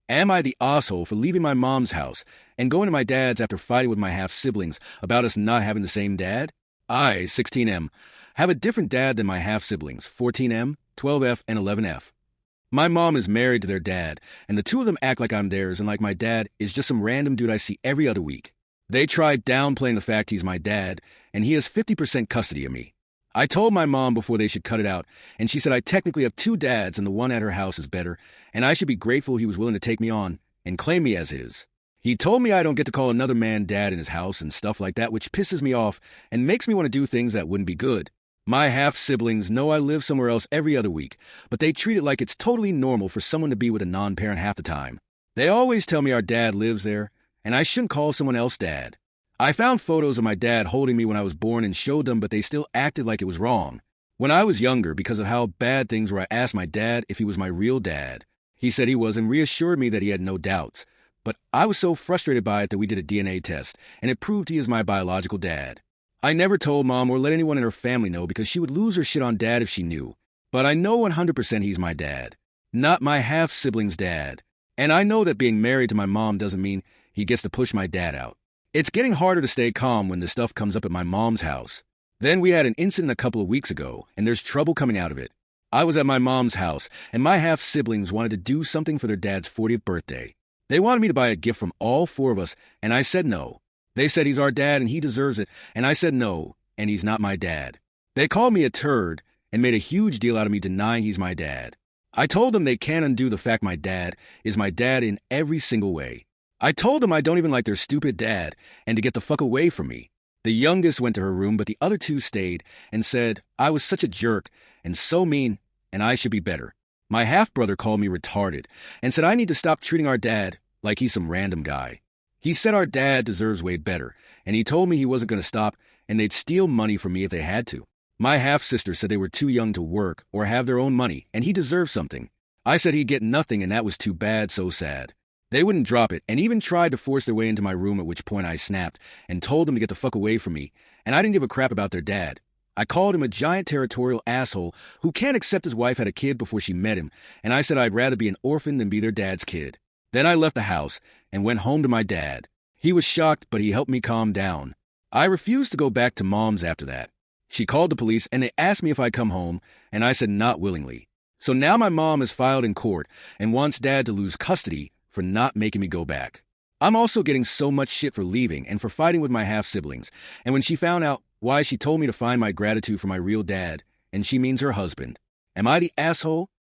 Am I the asshole for leaving my mom's house and going to my dad's after fighting with my half-siblings about us not having the same dad? I, 16M, have a different dad than my half-siblings, 14M, 12F, and 11F. My mom is married to their dad, and the two of them act like I'm theirs and like my dad is just some random dude I see every other week. They tried downplaying the fact he's my dad, and he has 50% custody of me. I told my mom before they should cut it out, and she said I technically have two dads and the one at her house is better, and I should be grateful he was willing to take me on and claim me as his. He told me I don't get to call another man dad in his house and stuff like that, which pisses me off and makes me want to do things that wouldn't be good. My half-siblings know I live somewhere else every other week, but they treat it like it's totally normal for someone to be with a non-parent half the time. They always tell me our dad lives there, and I shouldn't call someone else dad. I found photos of my dad holding me when I was born and showed them, but they still acted like it was wrong. When I was younger, because of how bad things were, I asked my dad if he was my real dad. He said he was and reassured me that he had no doubts. But I was so frustrated by it that we did a DNA test, and it proved he is my biological dad. I never told Mom or let anyone in her family know because she would lose her shit on Dad if she knew. But I know 100% he's my dad, not my half-sibling's dad. And I know that being married to my mom doesn't mean he gets to push my dad out. It's getting harder to stay calm when this stuff comes up at my mom's house. Then we had an incident a couple of weeks ago, and there's trouble coming out of it. I was at my mom's house, and my half-siblings wanted to do something for their dad's 40th birthday. They wanted me to buy a gift from all four of us, and I said no. They said he's our dad and he deserves it, and I said no, and he's not my dad. They called me a turd and made a huge deal out of me denying he's my dad. I told them they can't undo the fact my dad is my dad in every single way. I told them I don't even like their stupid dad and to get the fuck away from me. The youngest went to her room, but the other two stayed and said I was such a jerk and so mean and I should be better. My half-brother called me retarded and said I need to stop treating our dad like he's some random guy. He said our dad deserves way better, and he told me he wasn't going to stop and they'd steal money from me if they had to. My half-sister said they were too young to work or have their own money, and he deserved something. I said he'd get nothing, and that was too bad, so sad. They wouldn't drop it, and even tried to force their way into my room, at which point I snapped and told them to get the fuck away from me, and I didn't give a crap about their dad. I called him a giant territorial asshole who can't accept his wife had a kid before she met him, and I said I'd rather be an orphan than be their dad's kid. Then I left the house and went home to my dad. He was shocked, but he helped me calm down. I refused to go back to Mom's after that. She called the police, and they asked me if I'd come home, and I said not willingly. So now my mom has filed in court and wants Dad to lose custody for not making me go back. I'm also getting so much shit for leaving and for fighting with my half-siblings, and when she found out why, she told me to find my gratitude for my real dad, and she means her husband. Am I the asshole